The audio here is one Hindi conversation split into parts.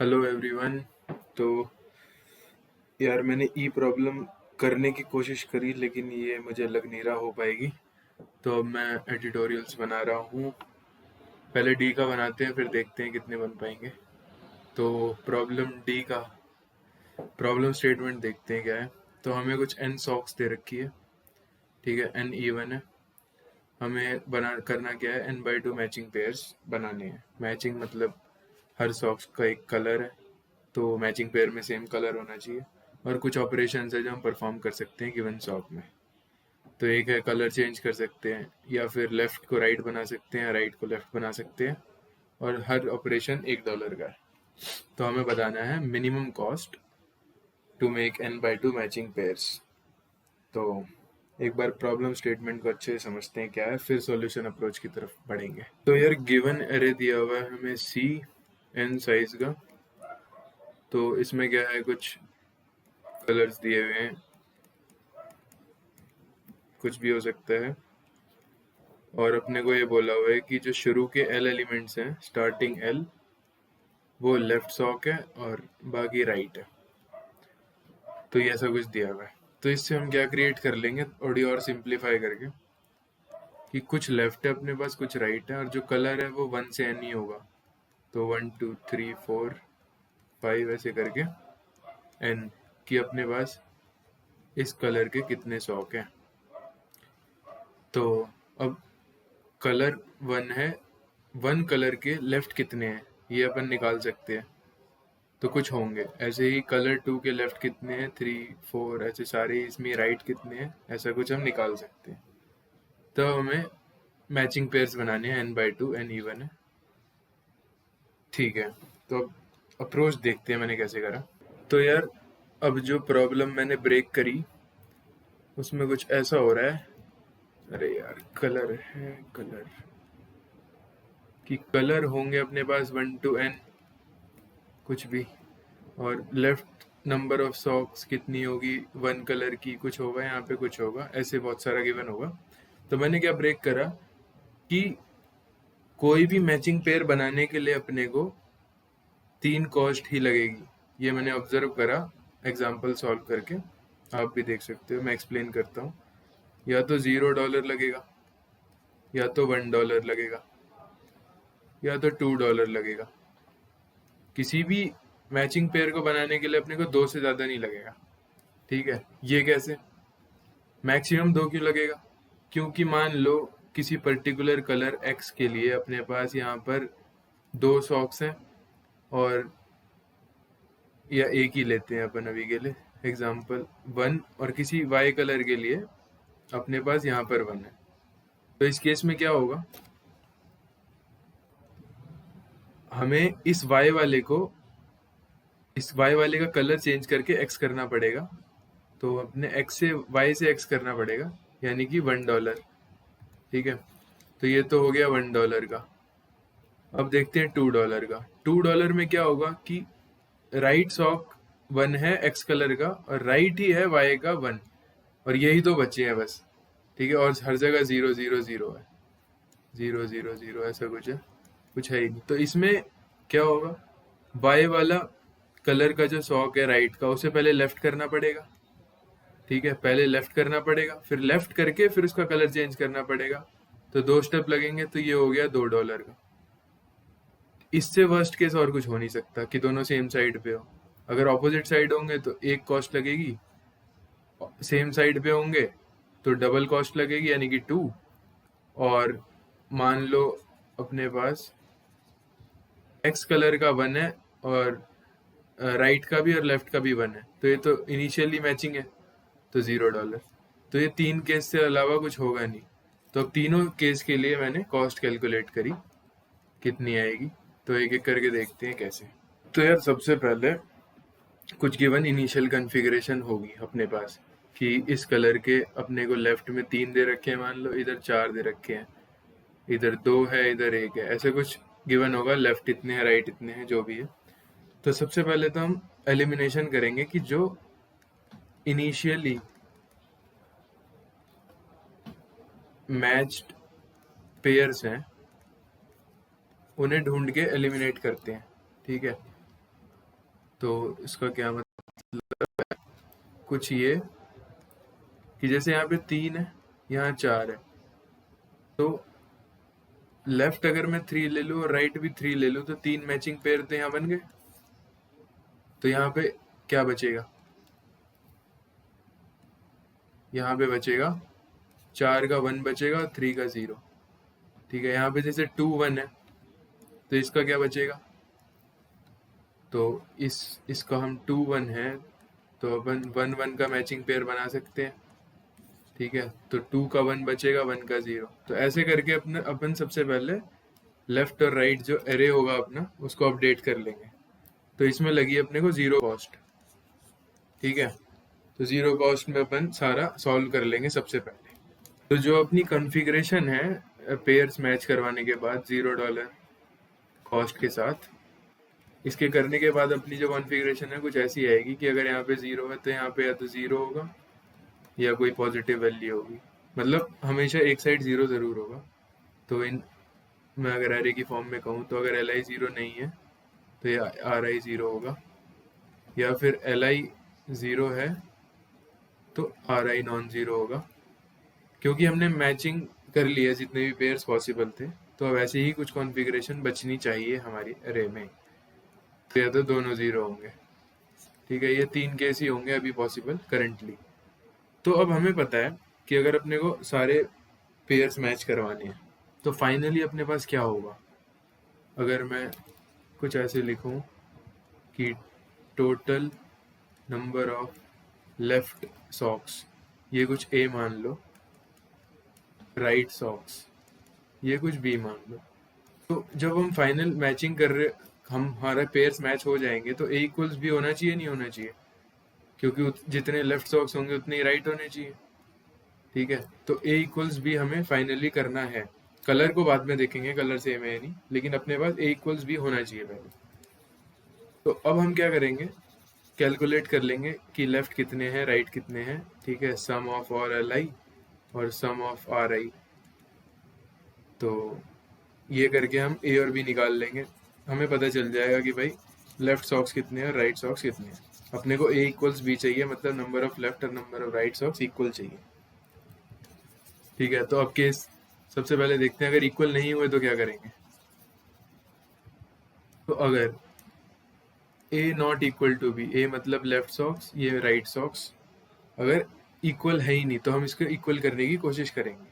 Hello everyone. तो यार मैंने ई प्रॉब्लम करने की कोशिश करी लेकिन ये मुझे लग नहीं रहा हो पाएगी। तो अब मैं एडिटोरियल्स बना रहा हूँ। पहले डी का बनाते हैं फिर देखते हैं कितने बन पाएंगे। तो प्रॉब्लम डी का प्रॉब्लम स्टेटमेंट देखते हैं क्या है। तो हमें कुछ एन सॉक्स दे रखी है। ठीक है, एन इवन है। हमें बना करना क्या है, n by two matching pairs बनाने हैं। मैचिंग मतलब हर सॉक्स का एक कलर है, तो मैचिंग पेयर में सेम कलर होना चाहिए। और कुछ ऑपरेशन है जो हम परफॉर्म कर सकते हैं गिवन सॉक में। तो एक है कलर चेंज कर सकते हैं, या फिर लेफ्ट को राइट बना सकते हैं, राइट को लेफ्ट बना सकते हैं। और हर ऑपरेशन $1 का है। तो हमें बताना है minimum cost to make n by two matching pairs. तो एक बार प्रॉब्लम स्टेटमेंट को अच्छे से समझते हैं क्या है, फिर सॉल्यूशन अप्रोच की तरफ बढ़ेंगे। तो यार गिवन एरे दिया हुआ है हमें सी n साइज का। तो इसमें क्या है, कुछ कलर्स दिए हुए हैं, कुछ भी हो सकता है। और अपने को ये बोला हुआ है कि जो शुरू के L एलिमेंट्स हैं, स्टार्टिंग L, वो लेफ्ट सॉक है और बाकी राइट है। तो ये ऐसा कुछ दिया हुआ है। तो इससे हम क्या क्रिएट कर लेंगे और सिंप्लीफाई करके, कि कुछ लेफ्ट है अपने पास, कुछ राइट है, और जो कलर है वो 1 से n ही होगा। तो 1 2 3 4 5 ऐसे करके n की अपने पास इस कलर के कितने सॉक हैं। तो अब कलर 1 है, 1 कलर के लेफ्ट कितने हैं ये अपन निकाल सकते हैं। तो कुछ होंगे ऐसे ही, कलर 2 के लेफ्ट कितने हैं, 3 4 ऐसे सारे, इसमें राइट कितने हैं, ऐसा कुछ हम निकाल सकते हैं। तो हमें मैचिंग पेयर्स बनाने हैं, n by to n even है। ठीक है, तो अब अप्रोच देखते हैं मैंने कैसे करा। तो यार अब जो प्रॉब्लम मैंने ब्रेक करी उसमें कुछ ऐसा हो रहा है। अरे यार, कलर है, कलर कि कलर होंगे अपने पास 1 to n कुछ भी। और लेफ्ट नंबर ऑफ सॉक्स कितनी होगी 1 कलर की, कुछ होगा यहाँ पे, कुछ होगा ऐसे, बहुत सारा गिवन होगा। तो मैंने क्या ब्रेक करा कि कोई भी मैचिंग पेयर बनाने के लिए अपने को 3 कॉस्ट ही लगेगी। ये मैंने ऑब्जर्व करा एग्जाम्पल सॉल्व करके। आप भी देख सकते हो, मैं एक्सप्लेन करता हूँ। या तो $0 लगेगा, या तो $1 लगेगा, या तो $2 लगेगा। किसी भी मैचिंग पेयर को बनाने के लिए अपने को 2 से ज़्यादा नहीं लगेगा। ठीक है, ये कैसे? मैक्सिमम 2 क्यों लगेगा? क्योंकि मान लो किसी पर्टिकुलर कलर एक्स के लिए अपने पास यहाँ पर 2 सॉक्स हैं, और या एक ही लेते हैं अपन अभी के लिए एग्जाम्पल 1, और किसी वाई कलर के लिए अपने पास यहाँ पर 1 है। तो इस केस में क्या होगा, हमें इस वाई वाले का कलर चेंज करके एक्स करना पड़ेगा। तो अपने एक्स से वाई से एक्स करना पड़ेगा, यानी कि $1। ठीक है, तो ये तो हो गया $1 का। अब देखते हैं $2 का। $2 में क्या होगा कि राइट सॉक 1 है एक्स कलर का, और राइट ही है वाई का 1, और यही तो बचे हैं बस। ठीक है, और हर जगह 0 0 0 है, 0 0 0 ऐसा कुछ है, कुछ है ही नहीं। तो इसमें क्या होगा, वाई वाला कलर का जो सॉक है राइट का, उसे पहले लेफ्ट करना पड़ेगा। ठीक है, पहले लेफ्ट करना पड़ेगा, फिर लेफ्ट करके फिर उसका कलर चेंज करना पड़ेगा। तो 2 स्टेप लगेंगे, तो ये हो गया $2 का। इससे वर्स्ट केस और कुछ हो नहीं सकता कि दोनों सेम साइड पे हो। अगर ऑपोजिट साइड होंगे तो एक कॉस्ट लगेगी, सेम साइड पे होंगे तो डबल कॉस्ट लगेगी, यानी कि 2। और मान लो अपने पास एक्स कलर का 1 है, और राइट का भी और लेफ्ट का भी 1 है, तो ये तो इनिशियली मैचिंग है, तो $0। तो ये 3 केस से अलावा कुछ होगा नहीं। तो अब तीनों केस के लिए मैंने कॉस्ट कैलकुलेट करी कितनी आएगी। तो एक एक करके देखते हैं कैसे। तो यार सबसे पहले कुछ गिवन इनिशियल कॉन्फ़िगरेशन होगी अपने पास, कि इस कलर के अपने को लेफ्ट में 3 दे रखे हैं, मान लो इधर 4 दे रखे हैं, इधर 2 है, इधर 1 है, ऐसे कुछ गिवन होगा। लेफ्ट इतने हैं, राइट इतने हैं, जो भी है। तो सबसे पहले तो हम एलिमिनेशन करेंगे कि जो इनिशियली मैच्ड पेयर्स हैं उन्हें ढूंढ के एलिमिनेट करते हैं। ठीक है, तो इसका क्या मतलब है, कुछ ये कि जैसे यहाँ पे 3 है, यहाँ 4 है, तो लेफ्ट अगर मैं 3 ले लूँ और राइट भी 3 ले लूँ तो 3 मैचिंग पेयर तो यहाँ बन गए। तो यहाँ पे क्या बचेगा, यहाँ पे बचेगा 4 का 1 बचेगा, 3 का 0। ठीक है, यहाँ पे जैसे 2 1 है तो इसका क्या बचेगा, तो इसका हम 2 1 है तो अपन 1 1 का मैचिंग पेयर बना सकते हैं। ठीक है, तो 2 का 1 बचेगा, 1 का 0। तो ऐसे करके अपन सबसे पहले लेफ्ट और राइट जो एरे होगा अपना उसको अपडेट कर लेंगे। तो इसमें लगी अपने को 0 कॉस्ट। ठीक है, तो 0 कॉस्ट में अपन सारा सॉल्व कर लेंगे सबसे पहले। तो जो अपनी कॉन्फ़िगरेशन है पेयर्स मैच करवाने के बाद $0 कॉस्ट के साथ, इसके करने के बाद अपनी जो कॉन्फ़िगरेशन है कुछ ऐसी आएगी कि अगर यहाँ पे 0 है तो यहाँ पे या तो 0 होगा या कोई पॉजिटिव वैल्यू होगी, मतलब हमेशा एक साइड 0 ज़रूर होगा। तो इन मैं अगर एरे की फॉर्म में कहूँ तो अगर li 0 नहीं है तो ये ri 0 होगा, या फिर li 0 है तो ri नॉन ज़ीरो होगा, क्योंकि हमने मैचिंग कर लिया जितने भी पेयर्स पॉसिबल थे। तो अब ऐसे ही कुछ कॉन्फ़िगरेशन बचनी चाहिए हमारी अरे में, तो या तो दोनों 0 होंगे। ठीक है, ये 3 केस ही होंगे अभी पॉसिबल करंटली। तो अब हमें पता है कि अगर अपने को सारे पेयर्स मैच करवाने हैं तो फाइनली अपने पास क्या होगा। अगर मैं कुछ ऐसे लिखूं कि total number of left socks, ये कुछ ए मान लो, राइट सॉक्स ये कुछ बी मान लो, तो जब हम फाइनल मैचिंग कर रहे, हम हमारा पेयर्स मैच हो जाएंगे तो ए इक्वल्स भी होना चाहिए, नहीं होना चाहिए, क्योंकि जितने लेफ्ट सॉक्स होंगे उतने ही राइट होने चाहिए। ठीक है, तो ए इक्वल्स भी हमें फाइनली करना है। कलर को बाद में देखेंगे, कलर सेम है नहीं, लेकिन अपने पास ए इक्वल्स भी होना चाहिए पहले। तो अब हम क्या करेंगे, कैलकुलेट कर लेंगे कि लेफ्ट कितने हैं, राइट कितने हैं। ठीक है, सम ऑफ और एल आई और सम ऑफ आर आई, तो ये करके हम ए और बी निकाल लेंगे। हमें पता चल जाएगा कि भाई लेफ्ट सॉक्स कितने हैं और राइट सॉक्स कितने हैं। अपने को ए इक्वल्स बी चाहिए, मतलब नंबर ऑफ लेफ्ट और number of right socks equal चाहिए। ठीक है, तो अब केस सबसे पहले देखते हैं, अगर इक्वल नहीं हुए तो क्या करेंगे। तो अगर ए नॉट इक्वल टू बी, ए मतलब लेफ्ट सॉक्स, ये राइट सॉक्स, अगर इक्वल है ही नहीं तो हम इसको इक्वल करने की कोशिश करेंगे।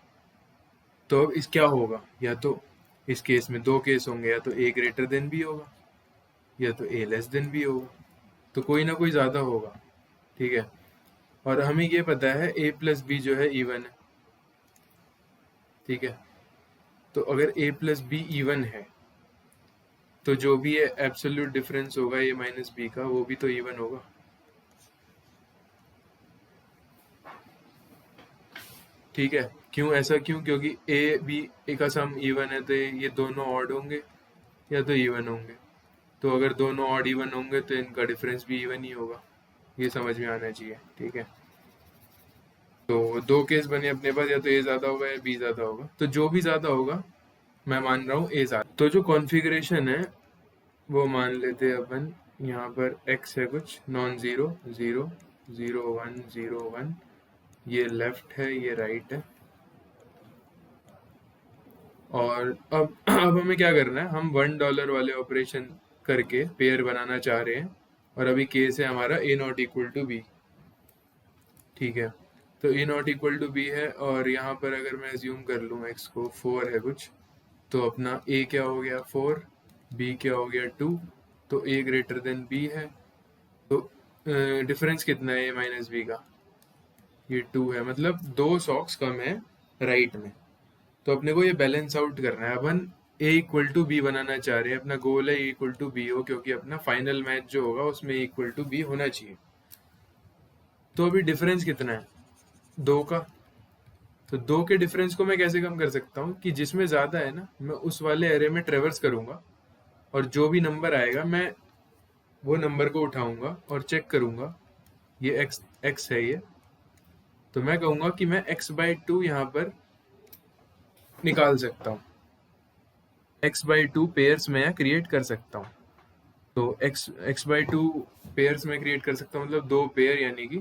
तो अब इस क्या होगा, या तो इस केस में 2 केस होंगे, या तो ए ग्रेटर देन बी होगा या तो ए लेस देन बी होगा, तो कोई ना कोई ज़्यादा होगा। ठीक है, और हमें ये पता है ए प्लस बी जो है इवन है। ठीक है, तो अगर ए प्लस बी इवन है तो जो भी है एब्सोल्यूट डिफरेंस होगा ए माइनस बी का, वो भी तो इवन होगा। ठीक है, क्यों ऐसा क्यों, क्योंकि ए बी ए का सम इवन है तो ये दोनों ऑड होंगे या तो इवन होंगे। तो अगर दोनों ऑड इवन होंगे तो इनका डिफरेंस भी इवन ही होगा, ये समझ में आना चाहिए। ठीक है, तो 2 केस बने अपने पास, या तो ए ज़्यादा होगा या बी ज़्यादा होगा, तो जो भी ज़्यादा होगा मैं मान रहा हूँ ए ज़्यादा। तो जो कॉन्फ़िगरेशन है वो मान लेते हैं अपन, यहाँ पर x है कुछ नॉन ज़ीरो, 0 0 1 0 1, ये लेफ्ट है ये राइट है। और अब हमें क्या करना है, हम $1 वाले ऑपरेशन करके पेयर बनाना चाह रहे हैं, और अभी केस है हमारा ए नॉट इक्वल टू बी। ठीक है, तो ए नॉट इक्वल टू बी है, और यहाँ पर अगर मैं एज्यूम कर लूँ x को 4 है कुछ, तो अपना a क्या हो गया 4, b क्या हो गया 2, तो a ग्रेटर देन b है। तो डिफरेंस कितना है a माइनस बी का, ये 2 है, मतलब 2 सॉक्स कम है राइट में। तो अपने को ये बैलेंस आउट करना है, अपन a इक्वल टू बी बनाना चाह रहे हैं, अपना गोल है a इक्वल टू बी हो, क्योंकि अपना फाइनल मैच जो होगा उसमें a इक्वल टू बी होना चाहिए। तो अभी डिफरेंस कितना है 2 का, तो 2 के डिफरेंस को मैं कैसे कम कर सकता हूँ कि जिसमें ज़्यादा है ना मैं उस वाले एरे में ट्रेवर्स करूँगा, और जो भी नंबर आएगा मैं वो नंबर को उठाऊंगा और चेक करूंगा, ये x है ये, तो मैं कहूँगा कि मैं x/2 यहाँ पर निकाल सकता हूँ, x/2 पेयर्स मैं यहाँ क्रिएट कर सकता हूँ। तो x/2 पेयर्स में क्रिएट कर सकता हूँ, मतलब 2 पेयर यानी कि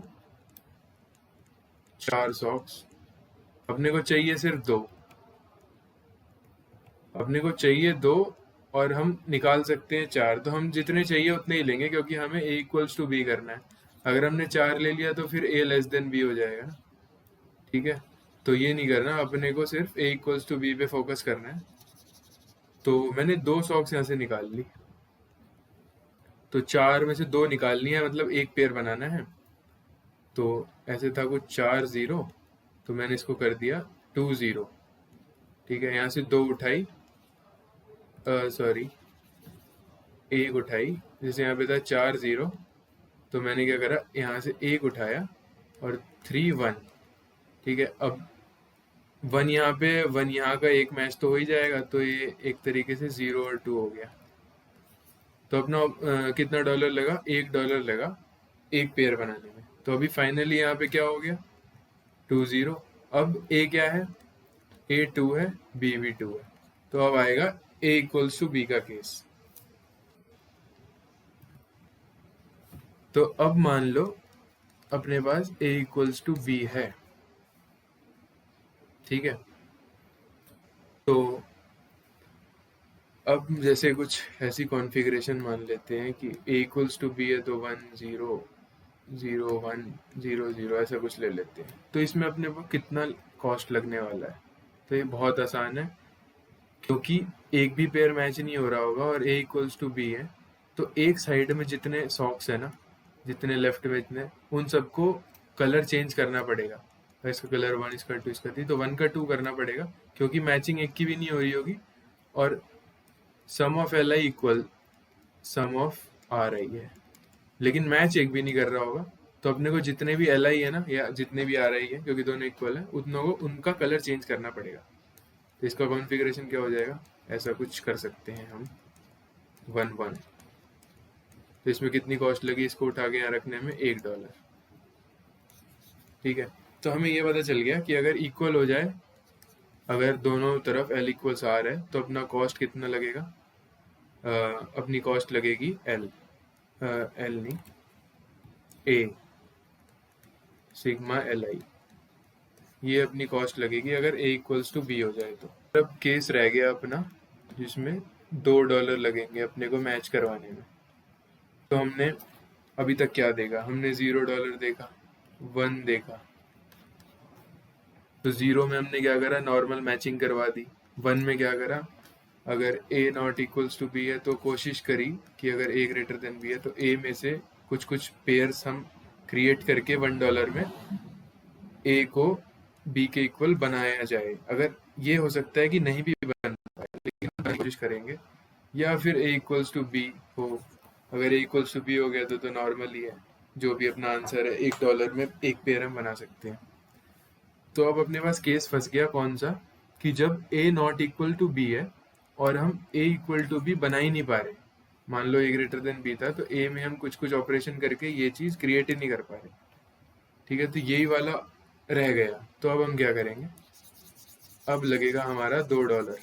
4 सॉक्स। अपने को चाहिए सिर्फ 2, अपने को चाहिए 2 और हम निकाल सकते हैं 4, तो हम जितने चाहिए उतने ही लेंगे क्योंकि हमें a इक्वल्स टू बी करना है। अगर हमने 4 ले लिया तो फिर a लेस देन b हो जाएगा ना, ठीक है। तो ये नहीं करना, अपने को सिर्फ a इक्वल्स टू b पे फोकस करना है। तो मैंने 2 सॉक्स यहाँ से निकाल ली, तो 4 में से 2 निकालनी है, मतलब एक पेयर बनाना है। तो ऐसे था कुछ 4 0, तो मैंने इसको कर दिया 2 0, ठीक है। यहाँ से 2 उठाई, सॉरी 1 उठाई, जैसे यहाँ पे था 4 0, तो मैंने क्या करा, यहाँ से 1 उठाया और 3 1, ठीक है। अब 1 यहाँ पे, 1 यहाँ का एक मैच तो हो ही जाएगा, तो ये एक तरीके से 0 और 2 हो गया। तो अपना कितना डॉलर लगा, $1 लगा एक पेयर बनाने में। तो अभी फाइनली यहाँ पे क्या हो गया, 2 0। अब ए क्या है, ए 2 है, बी भी 2 है, तो अब आएगा ए इक्वल्स टू बी का केस। तो अब मान लो अपने पास ए इक्वल्स टू बी है, ठीक है। तो अब जैसे कुछ ऐसी कॉन्फ़िगरेशन मान लेते हैं कि a इक्वल्स टू बी है, तो 1 0 0 1 0 0 ऐसा कुछ ले लेते हैं। तो इसमें अपने को कितना कॉस्ट लगने वाला है, तो ये बहुत आसान है, क्योंकि एक भी पेयर मैच नहीं हो रहा होगा और a इक्वल्स टू बी है, तो एक साइड में जितने सॉक्स है ना, जितने लेफ्ट में जितने, उन सबको कलर चेंज करना पड़ेगा। इसका कलर 1, इसका 2, इसका 3, तो 1 का 2 करना पड़ेगा क्योंकि मैचिंग एक की भी नहीं हो रही होगी, और sum of L I equal sum of R I है, लेकिन मैच एक भी नहीं कर रहा होगा। तो अपने को जितने भी एल आई है ना, या जितने भी आर आई है, क्योंकि दोनों इक्वल है, उतनों को उनका कलर चेंज करना पड़ेगा। तो इसका कॉन्फ़िगरेशन क्या हो जाएगा, ऐसा कुछ कर सकते हैं हम 1 1। तो इसमें कितनी कॉस्ट लगी इसको उठा के यहाँ रखने में, $1, ठीक है। तो हमें ये पता चल गया कि अगर इक्वल हो जाए, अगर दोनों तरफ एल इक्वल्स आर है, तो अपना कॉस्ट कितना लगेगा, अपनी कॉस्ट लगेगी एल, एल नहीं, ए सिग्मा एल आई, ये अपनी कॉस्ट लगेगी अगर ए इक्वल्स टू बी हो जाए। तो अब केस रह गया अपना जिसमें $2 लगेंगे अपने को मैच करवाने में। तो हमने अभी तक क्या देखा, हमने $0 देखा, 1 देखा। तो 0 में हमने क्या करा, नॉर्मल मैचिंग करवा दी। 1 में क्या करा, अगर a not equals to b है तो कोशिश करी कि अगर a ग्रेटर देन b है तो a में से कुछ कुछ पेयर्स हम क्रिएट करके $1 में a को b के इक्वल बनाया जाए। अगर ये हो सकता है कि नहीं भी बन पाए, लेकिन हम कोशिश करेंगे, या फिर a इक्वल्स टू b हो। अगर a इक्वल्स टू b हो गया तो नॉर्मल ही है, जो भी अपना आंसर है, $1 में एक पेयर हम बना सकते हैं। तो अब अपने पास केस फंस गया कौन सा, कि जब a not equal to b है और हम a इक्वल टू b बना ही नहीं पा रहे। मान लो a ग्रेटर देन b था, तो a में हम कुछ कुछ ऑपरेशन करके ये चीज क्रिएट ही नहीं कर पा रहे, ठीक है। तो यही वाला रह गया। तो अब हम क्या करेंगे, अब लगेगा हमारा $2।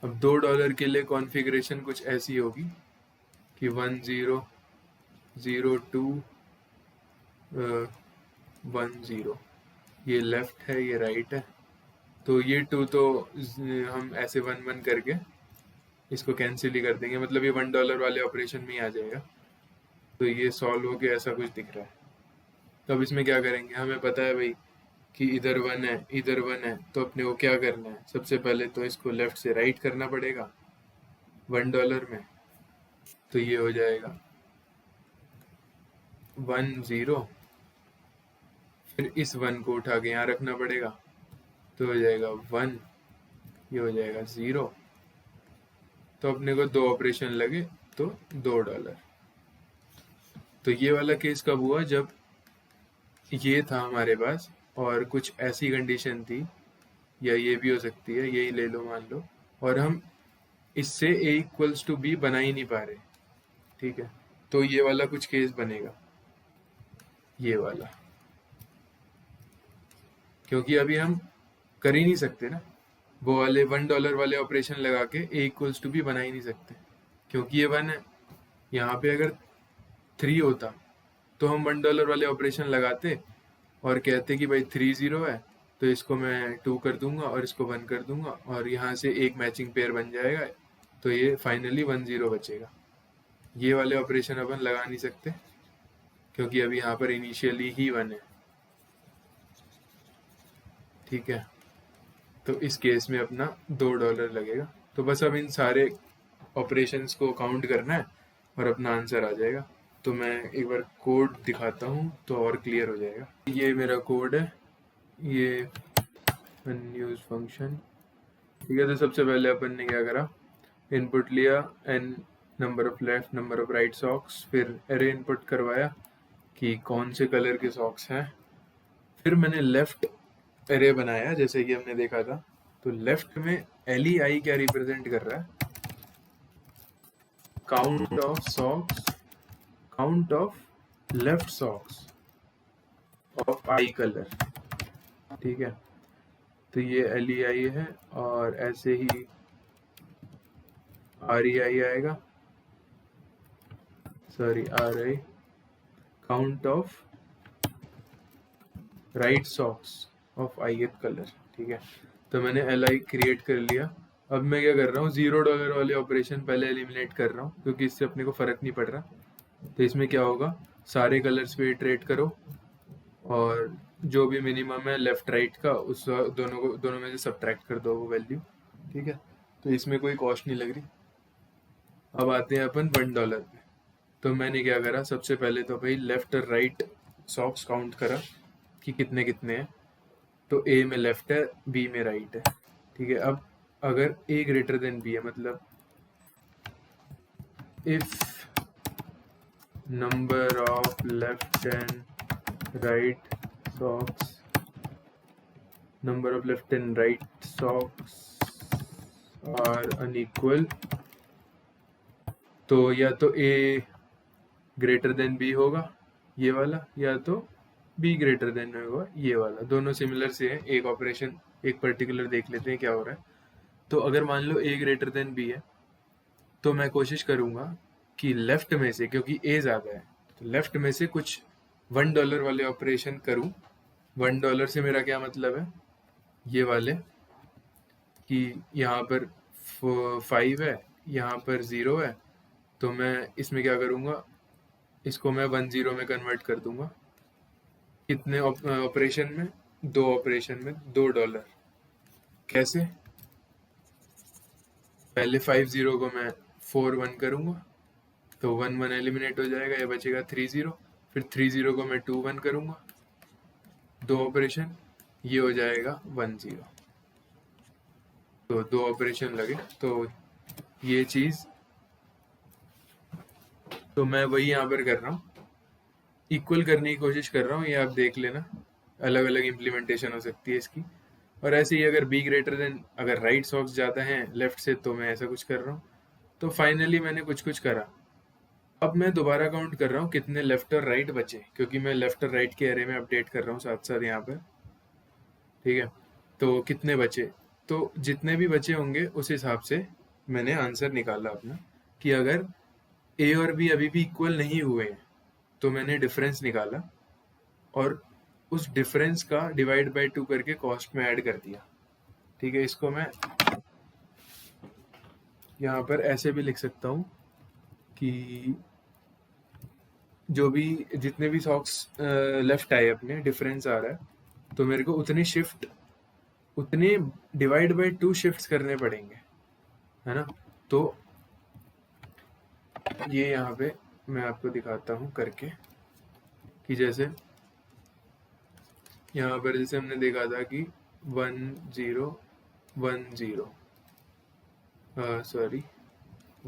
अब $2 के लिए कॉन्फ़िगरेशन कुछ ऐसी होगी कि 1 0 0 2 1 0, ये लेफ्ट है, ये राइट है। तो ये 2 तो हम ऐसे 1 1 करके इसको कैंसिल ही कर देंगे, मतलब ये $1 वाले ऑपरेशन में ही आ जाएगा। तो ये सॉल्व हो के ऐसा कुछ दिख रहा है। तो अब इसमें क्या करेंगे, हमें पता है भाई कि इधर 1 है, इधर 1 है, तो अपने को क्या करना है, सबसे पहले तो इसको लेफ्ट से राइट करना पड़ेगा $1 में। तो ये हो जाएगा 1 0, फिर इस 1 को उठा के यहाँ रखना पड़ेगा, तो हो जाएगा 1, ये हो जाएगा 0। तो अपने को 2 ऑपरेशन लगे, तो $2। तो ये वाला केस कब हुआ, जब ये था हमारे पास और कुछ ऐसी कंडीशन थी, या ये भी हो सकती है, यही ले लो मान लो, और हम इससे a इक्वल्स टू b बना ही नहीं पा रहे, ठीक है। तो ये वाला कुछ केस बनेगा, ये वाला, क्योंकि अभी हम कर ही नहीं सकते ना, वो वाले $1 वाले ऑपरेशन लगा के ए इक्वल्स टू बी बना ही नहीं सकते, क्योंकि ये 1 है। यहाँ पे अगर 3 होता तो हम $1 वाले ऑपरेशन लगाते और कहते कि भाई 3 0 है, तो इसको मैं 2 कर दूंगा और इसको 1 कर दूंगा और यहाँ से एक मैचिंग पेयर बन जाएगा, तो ये फाइनली 1 0 बचेगा। ये वाले ऑपरेशन अपन लगा नहीं सकते क्योंकि अभी यहाँ पर इनिशियली ही 1 है। ठीक है, तो इस केस में अपना $2 लगेगा। तो बस अब इन सारे ऑपरेशंस को काउंट करना है और अपना आंसर आ जाएगा। तो मैं एक बार कोड दिखाता हूँ तो और क्लियर हो जाएगा। ये मेरा कोड है, ये अनयूज फंक्शन। ठीक है, तो सबसे पहले अपन ने क्या करा, इनपुट लिया n number of left number of right socks, फिर एरे इनपुट करवाया कि कौन से कलर के सॉक्स हैं। फिर मैंने लेफ्ट एरे बनाया जैसे कि हमने देखा था। तो लेफ्ट में LEI क्या रिप्रेजेंट कर रहा है, count of socks, count of left socks of I colour. ठीक है, तो ये LEI है और ऐसे ही REI आएगा, sorry RI, count of right socks of ith colour. ठीक है, तो मैंने LI क्रिएट कर लिया। अब मैं क्या कर रहा हूँ, $0 वाले ऑपरेशन पहले एलिमिनेट कर रहा हूँ क्योंकि इससे अपने को फर्क नहीं पड़ रहा। तो इसमें क्या होगा, सारे कलर्स पे इटरेट करो और जो भी मिनिमम है लेफ्ट राइट का उस दोनों में से सब्ट्रैक्ट कर दो वो वैल्यू। ठीक है, तो इसमें कोई कॉस्ट नहीं लग रही। अब आते हैं अपन $1 पे। तो मैंने क्या करा, सबसे पहले तो भाई लेफ्ट और राइट सॉक्स काउंट करा कि कितने कितने हैं। तो A में लेफ्ट है, B में राइट है। ठीक है, अब अगर A ग्रेटर देन B है, मतलब if number of left and right socks, number of left and right socks are unequal, तो या तो A ग्रेटर देन B होगा ये वाला, या तो B ग्रेटर देन होगा ये वाला। दोनों सिमिलर से है। एक ऑपरेशन एक पर्टिकुलर देख लेते हैं क्या हो रहा है। तो अगर मान लो A ग्रेटर देन B है तो मैं कोशिश करूंगा कि लेफ्ट में से, क्योंकि A ज़्यादा है तो लेफ्ट में से कुछ $1 वाले ऑपरेशन करूं। $1 से मेरा क्या मतलब है, ये वाले कि यहाँ पर 5 है, यहाँ पर 0 है, तो मैं इसमें क्या करूंगा, इसको मैं 1 0 में कन्वर्ट कर दूंगा। कितने ऑपरेशन में, 2 ऑपरेशन में $2। कैसे, पहले 5 0 को मैं 4 1 करूंगा तो 1 1 एलिमिनेट हो जाएगा, ये बचेगा 3 0। फिर 3 0 को मैं 2 1 करूंगा, 2 ऑपरेशन, ये हो जाएगा 1 0। तो 2 ऑपरेशन लगे, तो ये चीज तो मैं वही यहाँ पर कर रहा हूँ, इक्वल करने की कोशिश कर रहा हूँ। ये आप देख लेना, अलग अलग इम्प्लीमेंटेशन हो सकती है इसकी। और ऐसे ही अगर B ग्रेटर देन, अगर राइट सॉक्स ज़्यादा हैं लेफ्ट से, तो मैं ऐसा कुछ कर रहा हूँ। तो फाइनली मैंने कुछ कुछ करा। अब मैं दोबारा काउंट कर रहा हूँ कितने लेफ्ट और राइट बचे, क्योंकि मैं लेफ्ट और राइट के एरे में अपडेट कर रहा हूँ साथ साथ यहाँ पर। ठीक है, तो कितने बचे, तो जितने भी बचे होंगे उस हिसाब से मैंने आंसर निकाला अपना, कि अगर A और B अभी भी इक्वल नहीं हुए हैं तो मैंने डिफरेंस निकाला और उस डिफरेंस का डिवाइड बाय 2 करके कॉस्ट में ऐड कर दिया। ठीक है, इसको मैं यहाँ पर ऐसे भी लिख सकता हूँ कि जो भी जितने भी सॉक्स लेफ्ट आए अपने डिफरेंस आ रहा है, तो मेरे को उतने डिवाइड बाय 2 शिफ्ट्स करने पड़ेंगे, है ना। तो ये यहाँ पे मैं आपको दिखाता हूँ करके, कि जैसे यहाँ पर जैसे हमने देखा था कि 1 0 1 0, सॉरी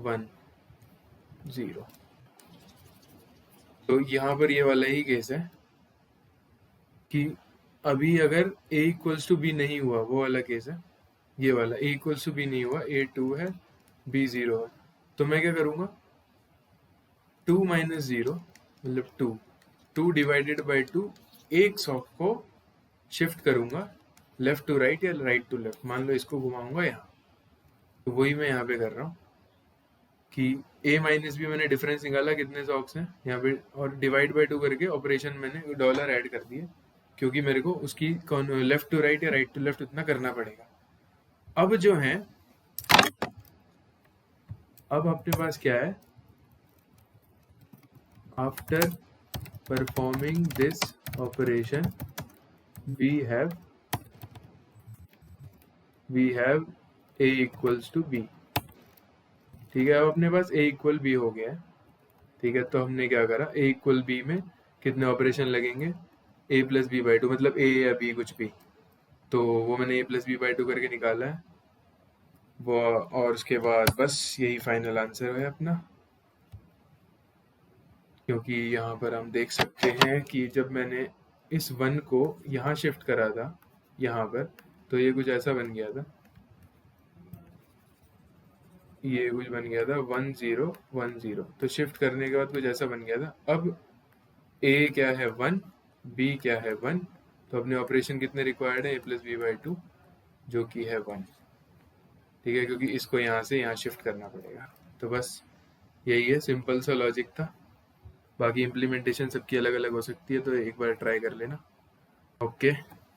1 0, तो यहाँ पर ये वाला ही केस है कि अभी अगर A इक्वल्स टू B नहीं हुआ, वो वाला केस है। ये वाला A इक्वल्स टू B नहीं हुआ, A 2 है B 0 है, तो मैं क्या करूँगा, 2 माइनस 0 मतलब 2 डिवाइडेड बाई 2, एक सॉक को शिफ्ट करूँगा लेफ्ट टू राइट या राइट टू लेफ्ट। मान लो इसको घुमाऊंगा यहाँ, तो वही मैं यहाँ पे कर रहा हूँ कि a माइनस बी मैंने डिफरेंस निकाला कितने सॉक्स हैं यहाँ पे, और डिवाइड बाय 2 करके ऑपरेशन मैंने डॉलर ऐड कर दिए, क्योंकि मेरे को उसकी लेफ्ट टू राइट या राइट टू लेफ्ट उतना करना पड़ेगा। अब जो है, अब अपने पास क्या है, after performing this operation we have a equals to b। ठीक है, अब अपने पास a इक्वल b हो गया है। ठीक है, तो हमने क्या करा, a इक्वल b में कितने ऑपरेशन लगेंगे, a प्लस बी बाई 2, मतलब a या b कुछ भी, तो वो मैंने a प्लस बी बाई 2 करके निकाला है वो, और उसके बाद बस यही फाइनल आंसर है अपना। क्योंकि यहाँ पर हम देख सकते हैं कि जब मैंने इस 1 को यहाँ शिफ्ट करा था यहाँ पर, तो ये कुछ ऐसा बन गया था, ये कुछ बन गया था 1 0 1 0, तो शिफ्ट करने के बाद कुछ ऐसा बन गया था। अब a क्या है 1, b क्या है 1, तो अपने ऑपरेशन कितने रिक्वायर्ड है, a प्लस बी बाई 2 जो कि है 1। ठीक है, क्योंकि इसको यहाँ से यहाँ शिफ्ट करना पड़ेगा। तो बस यही है, सिंपल सा लॉजिक था। बाकी इम्प्लीमेंटेशन सबकी अलग अलग हो सकती है, तो एक बार ट्राई कर लेना। ओके।